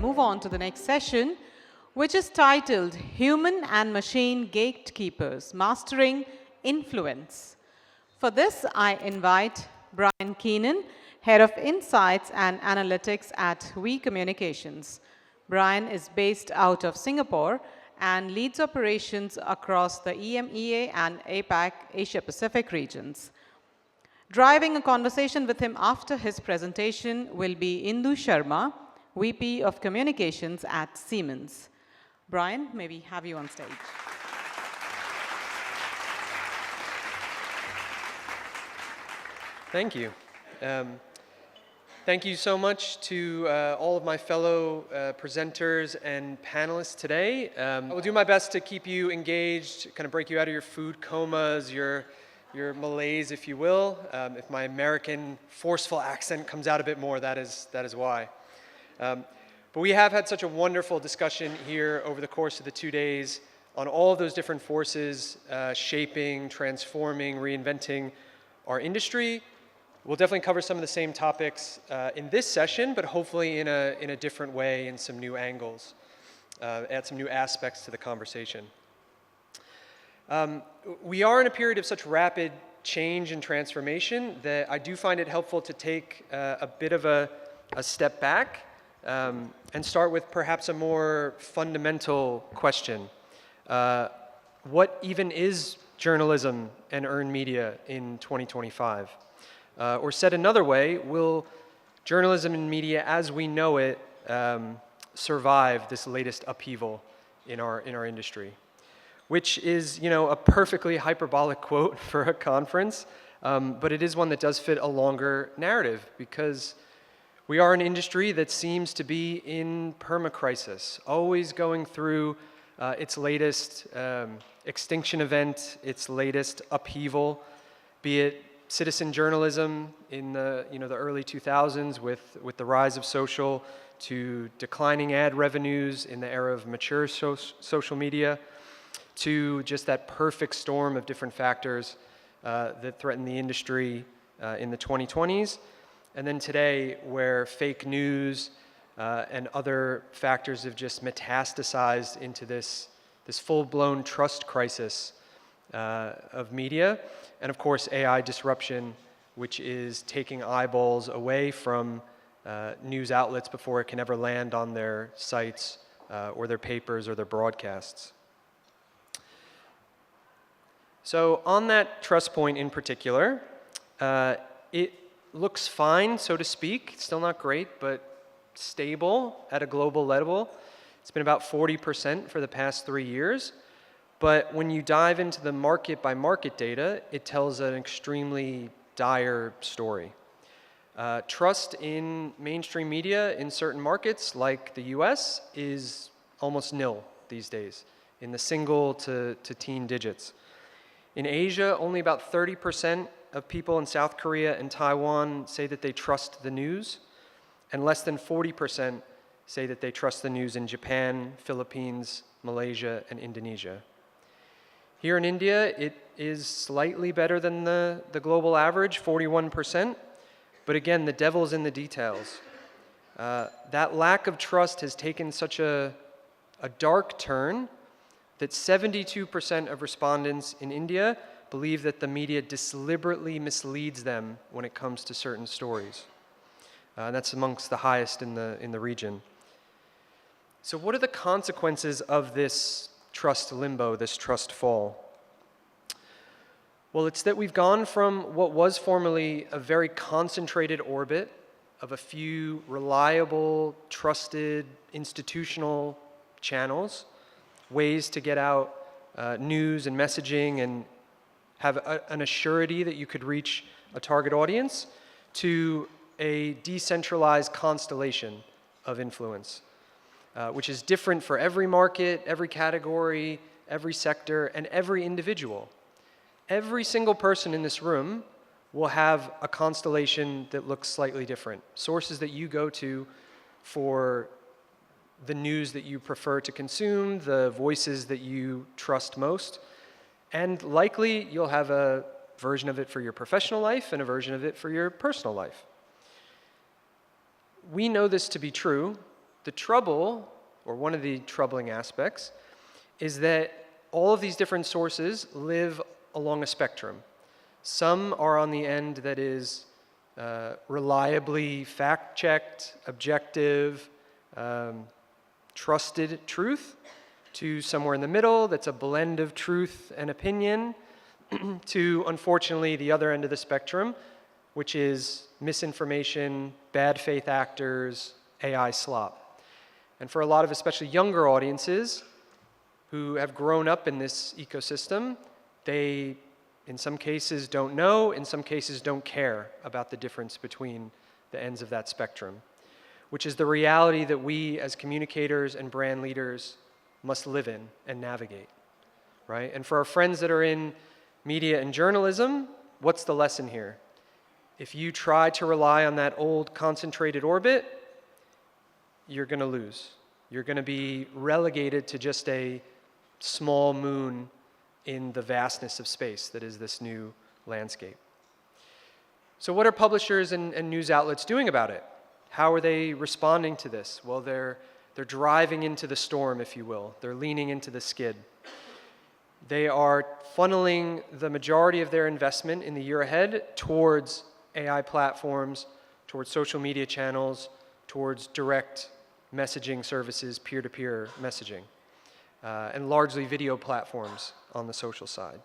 move on to the next session, which is titled Human and Machine Gatekeepers, Mastering Influence. For this, I invite Brian Kennan, Head of Insights and Analytics at We Communications. Brian is based out of Singapore and leads operations across the EMEA and APAC Asia-Pacific regions. Driving a conversation with him after his presentation will be Indu Sharma, VP of Communications at Siemens. Brian, may we have you on stage? Thank you. Thank you so much to all of my fellow presenters and panelists today. I will do my best to keep you engaged, kind of break you out of your food comas, your malaise, if you will. If my American forceful accent comes out a bit more, that is why. But we have had such a wonderful discussion here over the course of the 2 days on all of those different forces shaping, transforming, reinventing our industry. We'll definitely cover some of the same topics in this session, but hopefully in a different way, in some new angles, add some new aspects to the conversation. We are in a period of such rapid change and transformation that I do find it helpful to take a bit of a step back and start with perhaps a more fundamental question. What even is journalism and earned media in 2025? Or said another way, will journalism and media as we know it survive this latest upheaval in our industry? Which is, a perfectly hyperbolic quote for a conference, but it is one that does fit a longer narrative because we are an industry that seems to be in permacrisis, always going through its latest extinction event, its latest upheaval, be it citizen journalism in the early 2000s with the rise of social, to declining ad revenues in the era of mature social media, to just that perfect storm of different factors that threaten the industry in the 2020s. And then today, where fake news and other factors have just metastasized into this full-blown trust crisis of media. And of course, AI disruption, which is taking eyeballs away from news outlets before it can ever land on their sites or their papers or their broadcasts. So on that trust point in particular, it looks fine, so to speak. Still not great, but stable at a global level. It's been about 40% for the past 3 years. But when you dive into the market-by-market data, it tells an extremely dire story. Trust in mainstream media in certain markets, like the US, is almost nil these days, in the single to teen digits. In Asia, only about 30% of people in South Korea and Taiwan say that they trust the news, and less than 40% say that they trust the news in Japan, Philippines, Malaysia, and Indonesia. Here in India, it is slightly better than the global average, 41%. But again, the devil's in the details. That lack of trust has taken such a dark turn that 72% of respondents in India believe that the media deliberately misleads them when it comes to certain stories. That's amongst the highest in the region. So what are the consequences of this trust limbo, this trust fall? Well, it's that we've gone from what was formerly a very concentrated orbit of a few reliable, trusted, institutional channels, ways to get out news and messaging and have an assurity that you could reach a target audience, to a decentralized constellation of influence, which is different for every market, every category, every sector, and every individual. Every single person in this room will have a constellation that looks slightly different. Sources that you go to for the news that you prefer to consume, the voices that you trust most, and likely you'll have a version of it for your professional life and a version of it for your personal life. We know this to be true The trouble, or one of the troubling aspects, is that all of these different sources live along a spectrum. Some are on the end that is reliably fact-checked, objective, trusted truth, to somewhere in the middle that's a blend of truth and opinion, to, unfortunately, the other end of the spectrum, which is misinformation, bad faith actors, AI slop. And for a lot of especially younger audiences who have grown up in this ecosystem, they, in some cases, don't know, in some cases don't care about the difference between the ends of that spectrum, which is the reality that we as communicators and brand leaders must live in and navigate, right? And for our friends that are in media and journalism, what's the lesson here? If you try to rely on that old concentrated orbit, you're going to lose. You're going to be relegated to just a small moon in the vastness of space that is this new landscape. So what are publishers and news outlets doing about it? How are they responding to this? Well, they're driving into the storm, if you will. They're leaning into the skid. They are funneling the majority of their investment in the year ahead towards AI platforms, towards social media channels, towards direct messaging services, peer-to-peer messaging, and largely video platforms on the social side.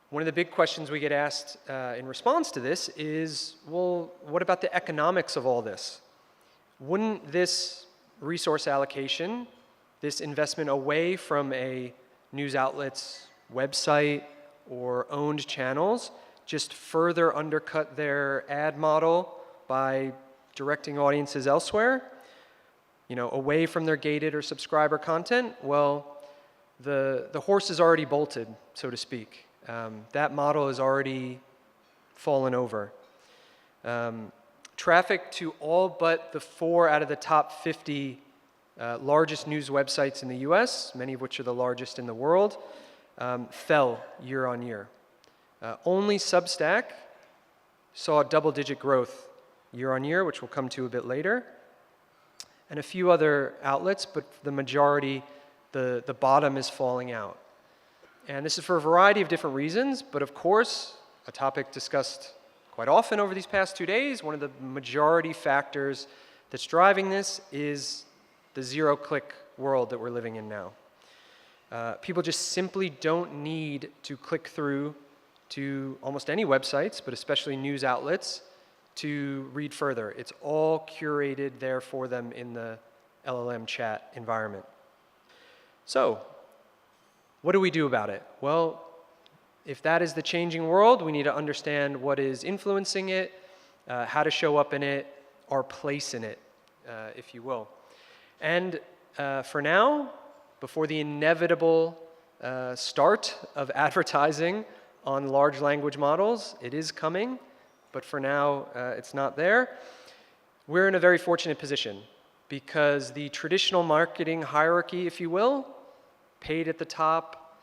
One of the big questions we get asked in response to this is, well, what about the economics of all this? Wouldn't this resource allocation, this investment away from a news outlet's website or owned channels, just further undercut their ad model by directing audiences elsewhere, away from their gated or subscriber content? Well, the horse is already bolted, so to speak. That model has already fallen over. Traffic to all but the 4 out of the top 50 largest news websites in the US, many of which are the largest in the world, fell year on year. Only Substack saw double-digit growth year on year, which we'll come to a bit later, and a few other outlets, but the majority, the bottom is falling out. And this is for a variety of different reasons, but of course, a topic discussed quite often over these past 2 days, one of the majority factors that's driving this is the zero-click world that we're living in now. People just simply don't need to click through to almost any websites, but especially news outlets, to read further. It's all curated there for them in the LLM chat environment. So, what do we do about it? Well, if that is the changing world, we need to understand what is influencing it, how to show up in it, our place in it, if you will. And for now, before the inevitable start of advertising on large language models, it is coming, but for now, it's not there. We're in a very fortunate position because the traditional marketing hierarchy, if you will, paid at the top,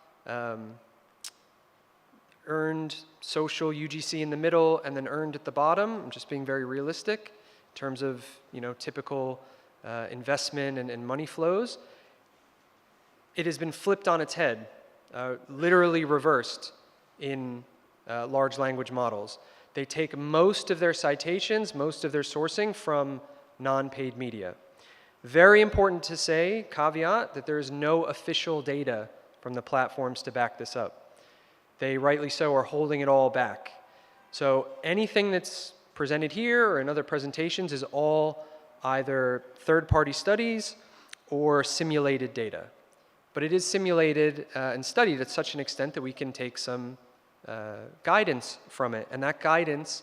earned social UGC in the middle, and then earned at the bottom. I'm just being very realistic in terms of typical investment and money flows. It has been flipped on its head, literally reversed in large language models. They take most of their citations, most of their sourcing from non-paid media. Very important to say, caveat, that there is no official data from the platforms to back this up. They rightly so are holding it all back. So anything that's presented here or in other presentations is all either third-party studies or simulated data. But it is simulated and studied at such an extent that we can take some guidance from it. And that guidance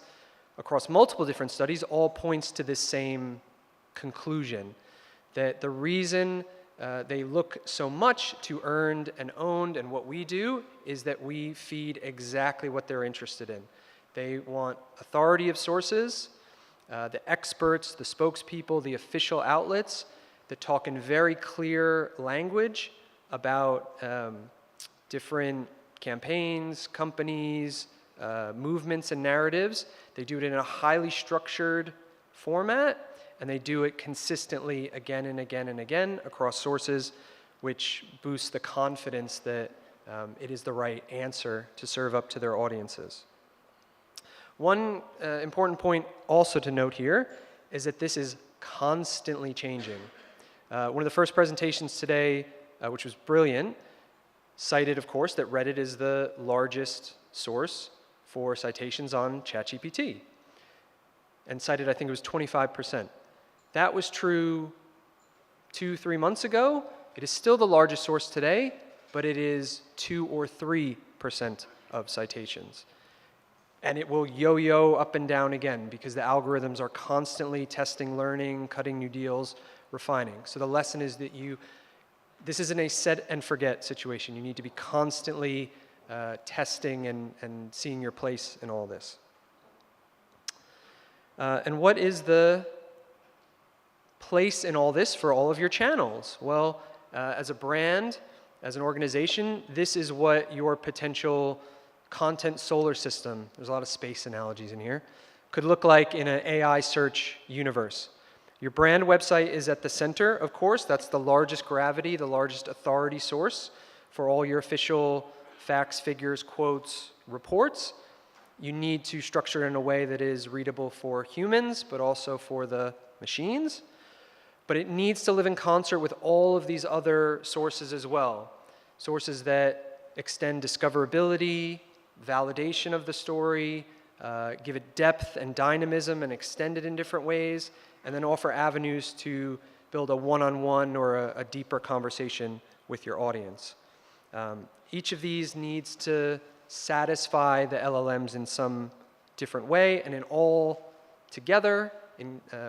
across multiple different studies all points to this same conclusion, that the reason they look so much to earned and owned and what we do is that we feed exactly what they're interested in. They want authority of sources, the experts, the spokespeople, the official outlets that talk in very clear language about different campaigns, companies, movements and narratives. They do it in a highly structured format, and they do it consistently again and again and again across sources, which boosts the confidence that it is the right answer to serve up to their audiences. One important point also to note here is that this is constantly changing. One of the first presentations today, which was brilliant, cited, of course, that Reddit is the largest source for citations on ChatGPT, and cited, I think it was 25%. That was true 2-3 months ago. It is still the largest source today, but it is 2 or 3% of citations. And it will yo-yo up and down again because the algorithms are constantly testing, learning, cutting new deals, refining. So the lesson is that this isn't a set and forget situation. You need to be constantly testing and seeing your place in all this. And what is the place in all this for all of your channels? Well, as a brand, as an organization, this is what your potential content solar system, there's a lot of space analogies in here, could look like in an AI search universe. Your brand website is at the center, of course. That's the largest gravity, the largest authority source for all your official facts, figures, quotes, reports. You need to structure it in a way that is readable for humans, but also for the machines. But it needs to live in concert with all of these other sources as well. Sources that extend discoverability, validation of the story, give it depth and dynamism and extend it in different ways, and then offer avenues to build a one-on-one or a deeper conversation with your audience. Each of these needs to satisfy the LLMs in some different way, and in all together,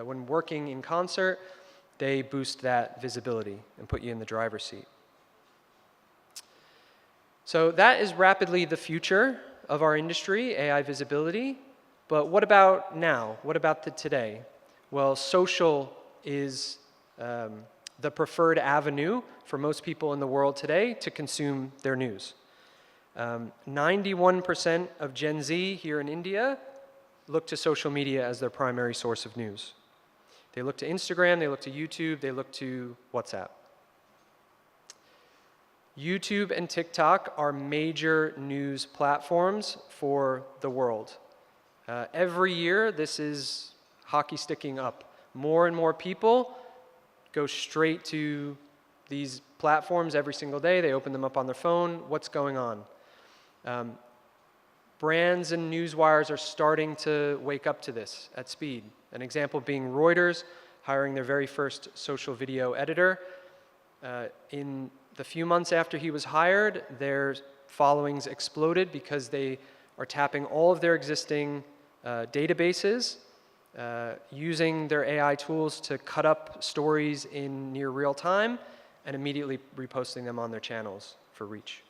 when working in concert, they boost that visibility and put you in the driver's seat. So that is rapidly the future of our industry, AI visibility. But what about now? What about the today? Well, social is the preferred avenue for most people in the world today to consume their news. 91% of Gen Z here in India look to social media as their primary source of news. They look to Instagram, they look to YouTube, they look to WhatsApp. YouTube and TikTok are major news platforms for the world. Every year, this is hockey sticking up. More and more people go straight to these platforms every single day. They open them up on their phone. What's going on? Brands and newswires are starting to wake up to this at speed. An example being Reuters hiring their very first social video editor. In the few months after he was hired, their followings exploded because they are tapping all of their existing databases, using their AI tools to cut up stories in near real time, and immediately reposting them on their channels for reach.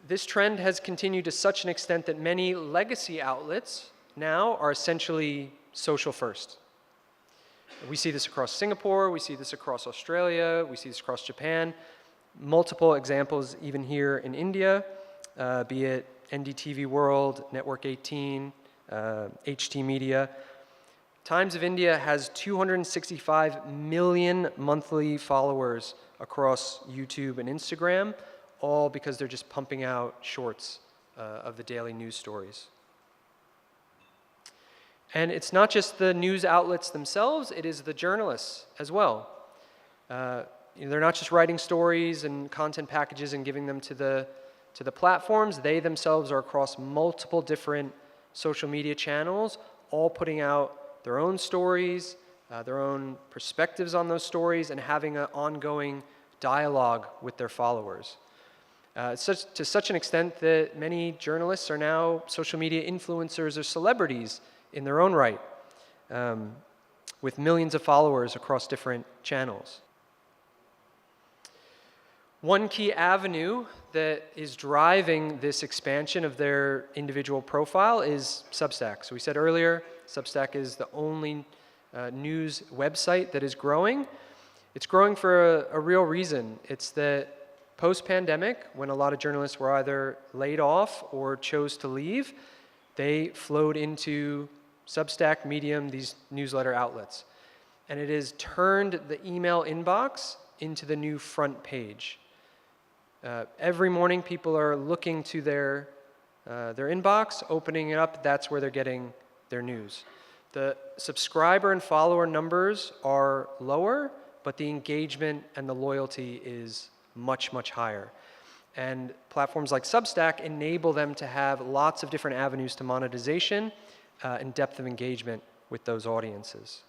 This trend has continued to such an extent that many legacy outlets now are essentially social first. We see this across Singapore, we see this across Australia, we see this across Japan. Multiple examples even here in India, be it NDTV World, Network 18, HT Media. Times of India has 265 million monthly followers across YouTube and Instagram, all because they're just pumping out shorts of the daily news stories. And it's not just the news outlets themselves, it is the journalists as well. They're not just writing stories and content packages and giving them to the platforms. They themselves are across multiple different social media channels, all putting out their own stories, their own perspectives on those stories, and having an ongoing dialogue with their followers. To such an extent that many journalists are now social media influencers or celebrities in their own right, with millions of followers across different channels. One key avenue that is driving this expansion of their individual profile is Substack. So we said earlier, Substack is the only news website that is growing. It's growing for a real reason. It's that post-pandemic, when a lot of journalists were either laid off or chose to leave, they flowed into Substack, Medium, these newsletter outlets. And it has turned the email inbox into the new front page. Every morning, people are looking to their inbox, opening it up. That's where they're getting their news. The subscriber and follower numbers are lower, but the engagement and the loyalty is much, much higher. And platforms like Substack enable them to have lots of different avenues to monetization and depth of engagement with those audiences.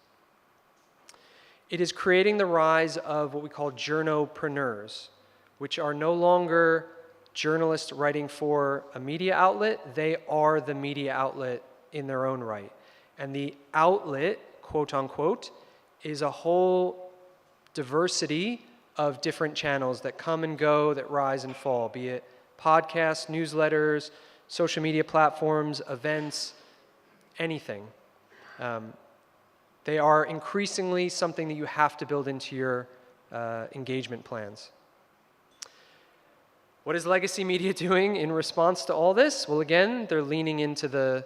It is creating the rise of what we call journopreneurs, which are no longer journalists writing for a media outlet. They are the media outlet in their own right. And the outlet, quote unquote, is a whole diversity of different channels that come and go, that rise and fall, be it podcasts, newsletters, social media platforms, events, anything. They are increasingly something that you have to build into your engagement plans. What is legacy media doing in response to all this? Well, again, they're leaning into the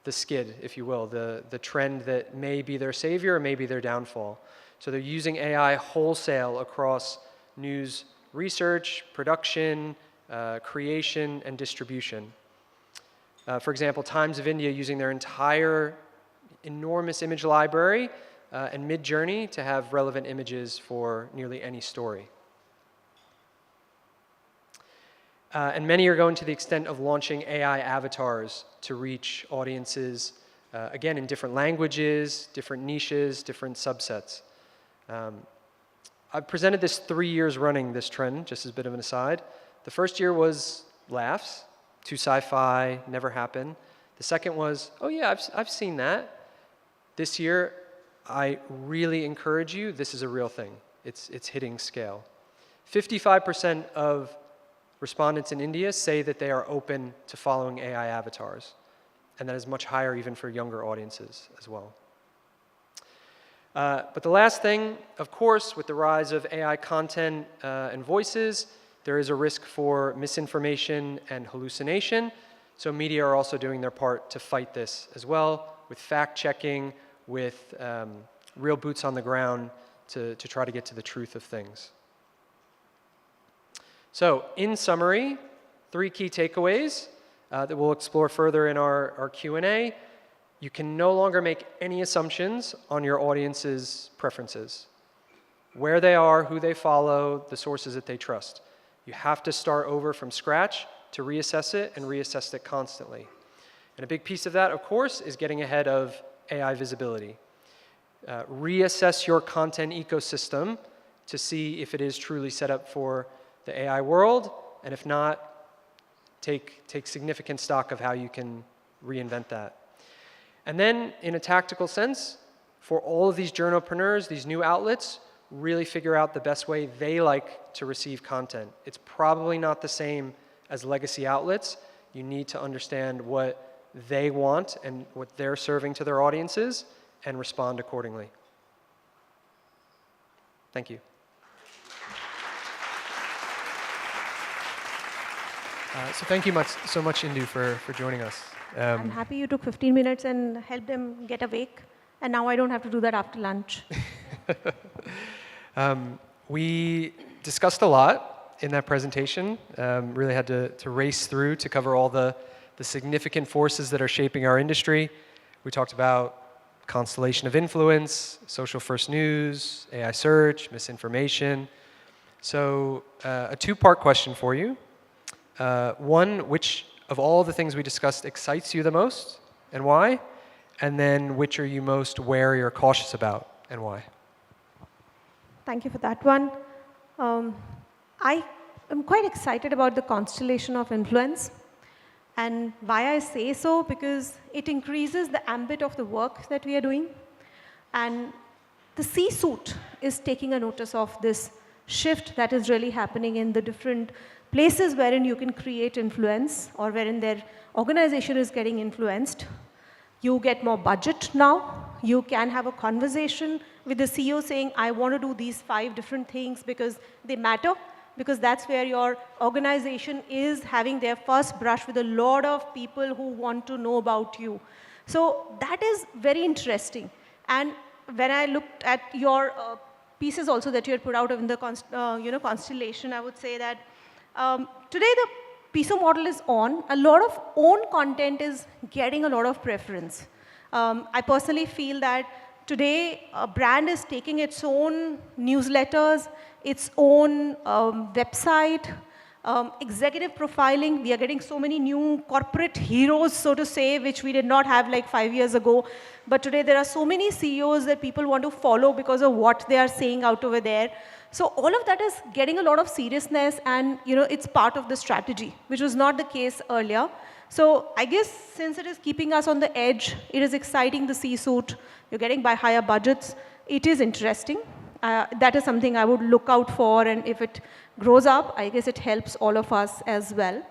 skid, if you will, the trend that may be their savior or may be their downfall. So they're using AI wholesale across news research, production, creation, and distribution. For example, Times of India using their entire enormous image library and Mid-Journey to have relevant images for nearly any story. And many are going to the extent of launching AI avatars to reach audiences, again, in different languages, different niches, different subsets. I've presented this 3 years running, this trend, just as a bit of an aside. The first year was laughs, too sci-fi, never happened. The second was, oh yeah, I've seen that. This year, I really encourage you, this is a real thing. It's hitting scale. 55% of respondents in India say that they are open to following AI avatars. And that is much higher even for younger audiences as well. But the last thing, of course, with the rise of AI content and voices, there is a risk for misinformation and hallucination. So media are also doing their part to fight this as well, with fact-checking, with real boots on the ground to try to get to the truth of things. So in summary, 3 key takeaways that we'll explore further in our Q&A. You can no longer make any assumptions on your audience's preferences, where they are, who they follow, the sources that they trust. You have to start over from scratch to reassess it and reassess it constantly. And a big piece of that, of course, is getting ahead of AI visibility. Reassess your content ecosystem to see if it is truly set up for the AI world, and if not, take significant stock of how you can reinvent that. And then, in a tactical sense, for all of these journalpreneurs, these new outlets, really figure out the best way they like to receive content. It's probably not the same as legacy outlets. You need to understand what they want and what they're serving to their audiences and respond accordingly. Thank you. So thank you so much, Indu, for joining us. I'm happy you took 15 minutes and helped them get awake. And now I don't have to do that after lunch. We discussed a lot in that presentation. Really had to race through to cover all the significant forces that are shaping our industry. We talked about constellation of influence, social first news, AI search, misinformation. So a 2-part question for you. One, which of all the things we discussed excites you the most and why? And then which are you most wary or cautious about and why? Thank you for that one. I am quite excited about the constellation of influence. And why I say so, because it increases the ambit of the work that we are doing. And the C-suite is taking a notice of this shift that is really happening in the different places wherein you can create influence or wherein their organization is getting influenced. You get more budget now. You can have a conversation with the CEO saying, I want to do these 5 different things because they matter, because that's where your organization is having their first brush with a lot of people who want to know about you. So that is very interesting. And when I looked at your pieces also that you had put out in the constellation, I would say that today the PISO model is on. A lot of own content is getting a lot of preference. I personally feel that today a brand is taking its own newsletters, its own website, executive profiling. We are getting so many new corporate heroes, so to say, which we did not have like 5 years ago. But today there are so many CEOs that people want to follow because of what they are saying out over there. So all of that is getting a lot of seriousness, and it's part of the strategy, which was not the case earlier. So I guess since it is keeping us on the edge, it is exciting, the C-suite. You're getting by higher budgets. It is interesting. That is something I would look out for, and if it grows up, I guess it helps all of us as well.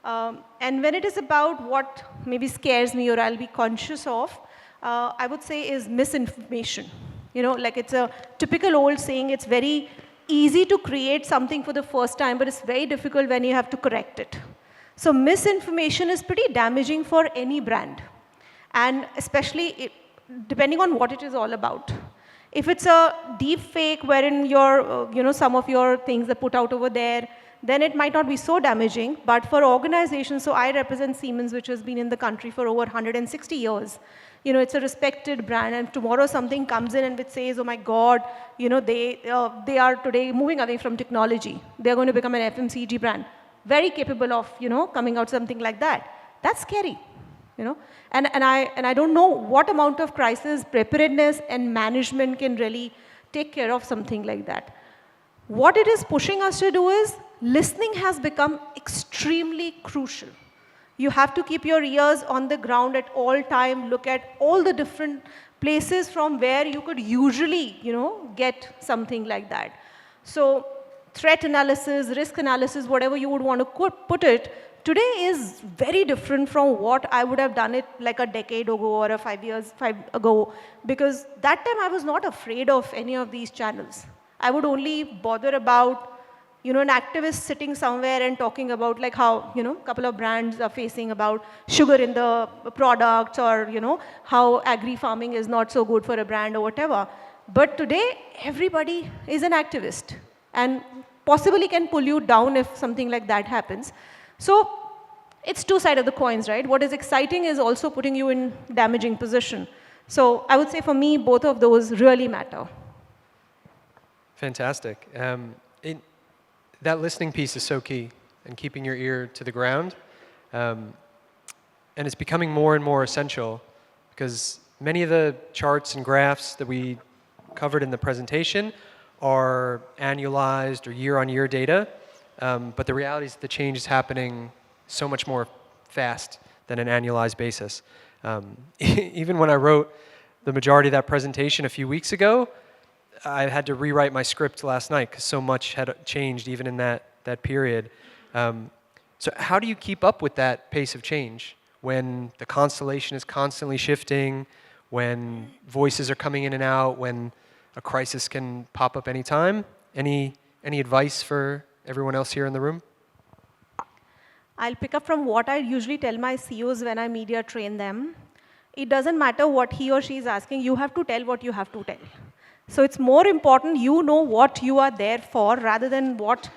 And when it is about what maybe scares me or I'll be conscious of, I would say is misinformation. Like it's a typical old saying, it's very easy to create something for the first time, but it's very difficult when you have to correct it. So misinformation is pretty damaging for any brand, and especially depending on what it is all about. If it's a deep fake wherein your, some of your things are put out over there, then it might not be so damaging. But for organizations, so I represent Siemens, which has been in the country for over 160 years. It's a respected brand, and tomorrow something comes in and which says, oh my God, they are today moving away from technology. They're going to become an FMCG brand. Very capable of, coming out something like that. That's scary, And I don't know what amount of crisis preparedness and management can really take care of something like that. What it is pushing us to do is, listening has become extremely crucial. You have to keep your ears on the ground at all time, look at all the different places from where you could usually, get something like that. So threat analysis, risk analysis, whatever you would want to put it, today is very different from what I would have done it like a decade ago or 5 years ago, because that time I was not afraid of any of these channels. I would only bother about, an activist sitting somewhere and talking about like how, a couple of brands are facing about sugar in the products, or, how agri-farming is not so good for a brand or whatever. But today, everybody is an activist and possibly can pull you down if something like that happens. So it's two sides of the coins, right? What is exciting is also putting you in damaging position. So I would say for me, both of those really matter. Fantastic. That listening piece is so key, and keeping your ear to the ground. And it's becoming more and more essential, because many of the charts and graphs that we covered in the presentation are annualized or year-on-year data. But the reality is the change is happening so much more fast than an annualized basis. Even when I wrote the majority of that presentation a few weeks ago, I had to rewrite my script last night because so much had changed even in that period. So how do you keep up with that pace of change when the constellation is constantly shifting, when voices are coming in and out, when a crisis can pop up anytime? Any advice for everyone else here in the room? I'll pick up from what I usually tell my CEOs when I media train them. It doesn't matter what he or she is asking, you have to tell what you have to tell. So it's more important you know what you are there for rather than what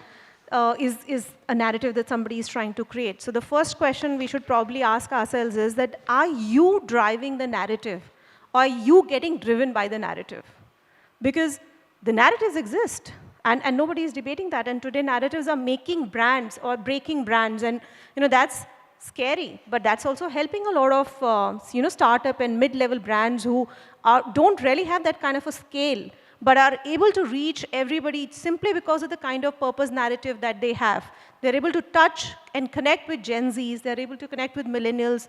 is a narrative that somebody is trying to create. So the first question we should probably ask ourselves is that, are you driving the narrative, or are you getting driven by the narrative? Because the narratives exist. And nobody is debating that. And today narratives are making brands or breaking brands. And that's scary. But that's also helping a lot of startup and mid-level brands who don't really have that kind of a scale, but are able to reach everybody simply because of the kind of purpose narrative that they have. They're able to touch and connect with Gen Zs. They're able to connect with millennials.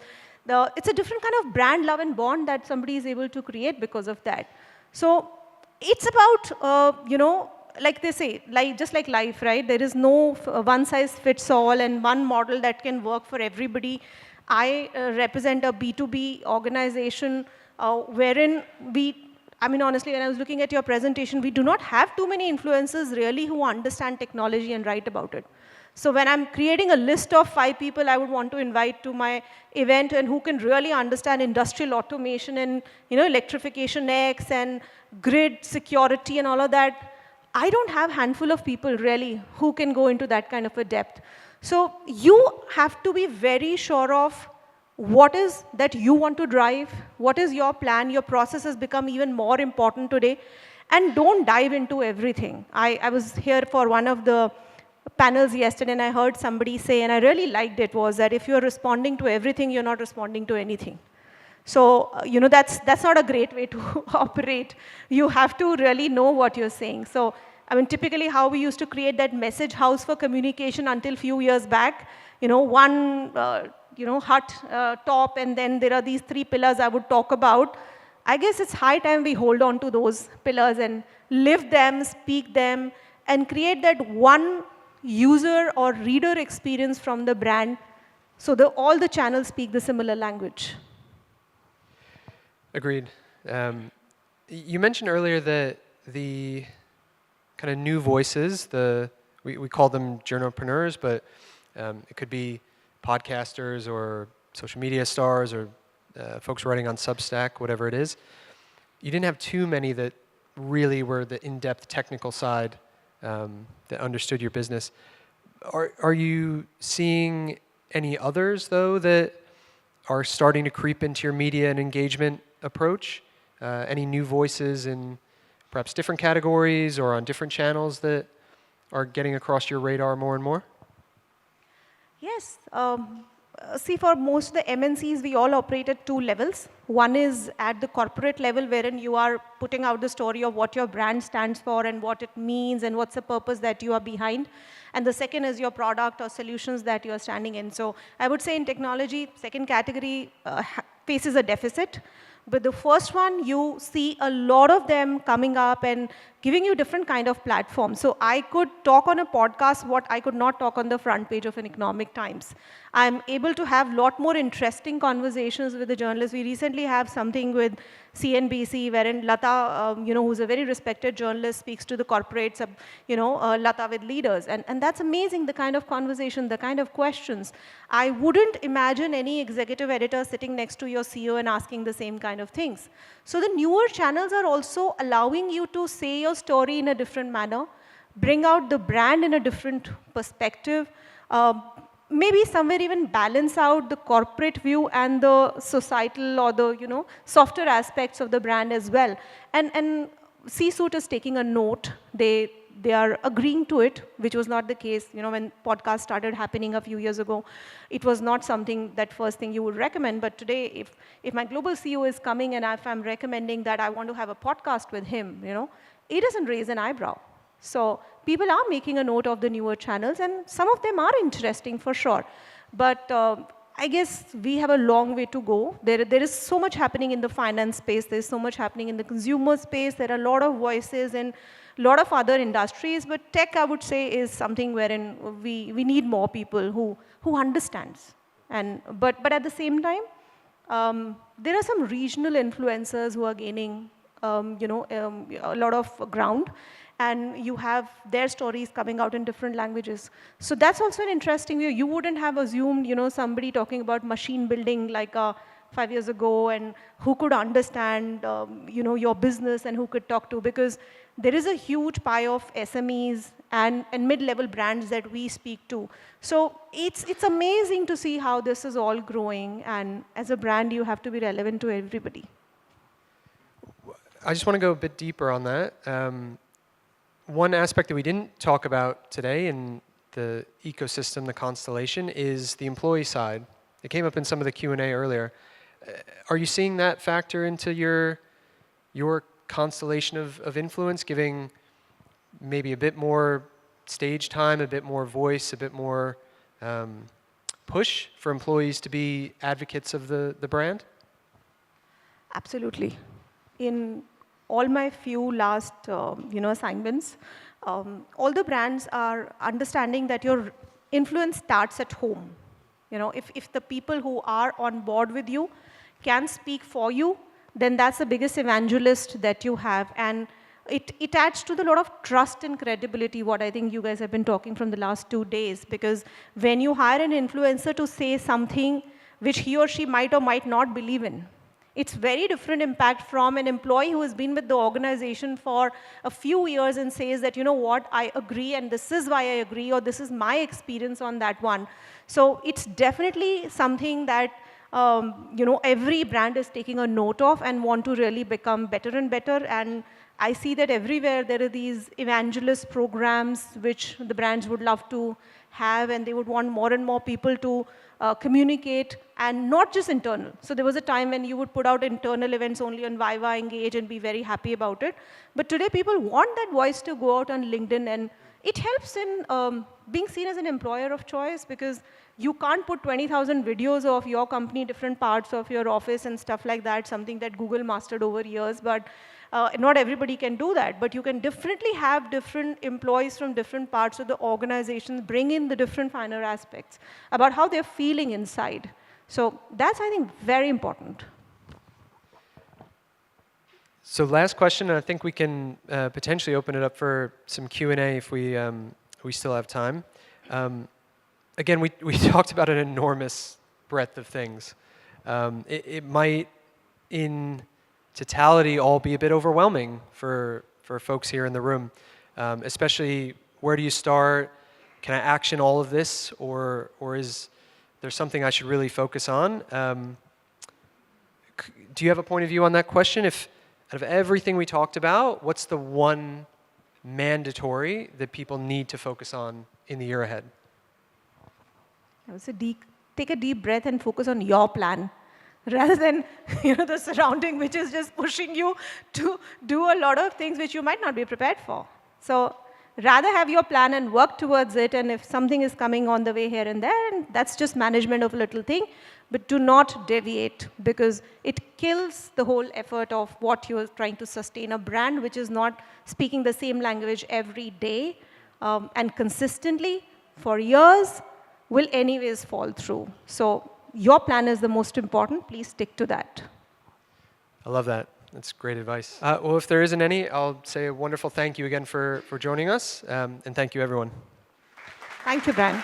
It's a different kind of brand love and bond that somebody is able to create because of that. So it's about, like they say, just like life, right? There is no one-size-fits-all and one model that can work for everybody. I represent a B2B organization wherein I mean, honestly, when I was looking at your presentation, we do not have too many influencers really who understand technology and write about it. So when I'm creating a list of 5 people I would want to invite to my event and who can really understand industrial automation and electrification X and grid security and all of that, I don't have a handful of people really who can go into that kind of a depth. So you have to be very sure of what is that you want to drive, what is your plan, your process has become even more important today, and don't dive into everything. I was here for one of the panels yesterday and I heard somebody say, and I really liked it, was that if you're responding to everything, you're not responding to anything. So, that's not a great way to operate. You have to really know what you're saying. So, I mean, typically how we used to create that message house for communication until few years back, one, hut, top, and then there are these 3 pillars I would talk about. I guess it's high time we hold on to those pillars and live them, speak them, and create that one user or reader experience from the brand so all the channels speak the similar language. Agreed. You mentioned earlier that the kind of new voices, we call them journalpreneurs, but it could be podcasters or social media stars or folks writing on Substack, whatever it is. You didn't have too many that really were the in-depth technical side that understood your business. Are you seeing any others, though, that are starting to creep into your media and engagement approach? Any new voices in perhaps different categories or on different channels that are getting across your radar more and more? Yes. See, for most of the MNCs, we all operate at 2 levels. One is at the corporate level, wherein you are putting out the story of what your brand stands for and what it means and what's the purpose that you are behind. And the second is your product or solutions that you are standing in. So I would say in technology, second category faces a deficit. But the first one, you see a lot of them coming up and giving you different kind of platforms. So I could talk on a podcast what I could not talk on the front page of an Economic Times. I'm able to have a lot more interesting conversations with the journalists. We recently have something with CNBC wherein Lata, who's a very respected journalist, speaks to the corporates, Lata with leaders. And that's amazing, the kind of conversation, the kind of questions. I wouldn't imagine any executive editor sitting next to your CEO and asking the same kind of things. So the newer channels are also allowing you to say your story in a different manner, bring out the brand in a different perspective, maybe somewhere even balance out the corporate view and the societal or the softer aspects of the brand as well. And C-suite is taking a note. They are agreeing to it, which was not the case when podcasts started happening a few years ago. It was not something that first thing you would recommend. But today, if my global CEO is coming and if I'm recommending that I want to have a podcast with him, it doesn't raise an eyebrow. So people are making a note of the newer channels, and some of them are interesting for sure. But I guess we have a long way to go. There is so much happening in the finance space. There's so much happening in the consumer space. There are a lot of voices in a lot of other industries. But tech, I would say, is something wherein we need more people who understands. But at the same time, there are some regional influencers who are gaining a lot of ground. And you have their stories coming out in different languages. So that's also an interesting view. You wouldn't have assumed, somebody talking about machine building like 5 years ago and who could understand, your business and who could talk to, because there is a huge pie of SMEs and mid-level brands that we speak to. So it's amazing to see how this is all growing. And as a brand, you have to be relevant to everybody. I just want to go a bit deeper on that. One aspect that we didn't talk about today in the ecosystem, the constellation, is the employee side. It came up in some of the Q&A earlier. Are you seeing that factor into your constellation of influence, giving maybe a bit more stage time, a bit more voice, a bit more push for employees to be advocates of the brand? Absolutely. In all my few last assignments, all the brands are understanding that your influence starts at home. If the people who are on board with you can speak for you, then that's the biggest evangelist that you have. And it adds to the lot of trust and credibility, what I think you guys have been talking from the last 2 days. Because when you hire an influencer to say something which he or she might or might not believe in, it's very different impact from an employee who has been with the organization for a few years and says that, you know what, I agree and this is why I agree, or this is my experience on that one. So it's definitely something that every brand is taking a note of and want to really become better and better. And I see that everywhere there are these evangelist programs which the brands would love to have, and they would want more and more people to communicate, and not just internal. So there was a time when you would put out internal events only on Viva, Engage, and be very happy about it. But today people want that voice to go out on LinkedIn, and it helps in being seen as an employer of choice, because you can't put 20,000 videos of your company, different parts of your office and stuff like that, something that Google mastered over years. But not everybody can do that, but you can definitely have different employees from different parts of the organization bring in the different finer aspects about how they're feeling inside. So that's, I think, very important. So last question, and I think we can potentially open it up for some Q&A if we still have time. Again, we talked about an enormous breadth of things. It might, in totality, all be a bit overwhelming for folks here in the room, especially where do you start? Can I action all of this, or is there something I should really focus on? Do you have a point of view on that question? If out of everything we talked about, what's the one mandatory that people need to focus on in the year ahead? I would say take a deep breath and focus on your plan, rather than the surrounding, which is just pushing you to do a lot of things which you might not be prepared for. So rather have your plan and work towards it, and if something is coming on the way here and there, and that's just management of a little thing, but do not deviate, because it kills the whole effort of what you're trying to sustain. A brand which is not speaking the same language every day and consistently for years will anyways fall through. So your plan is the most important. Please stick to that. I love that. That's great advice. Well, if there isn't any, I'll say a wonderful thank you again for joining us, and thank you, everyone. Thank you, Brian.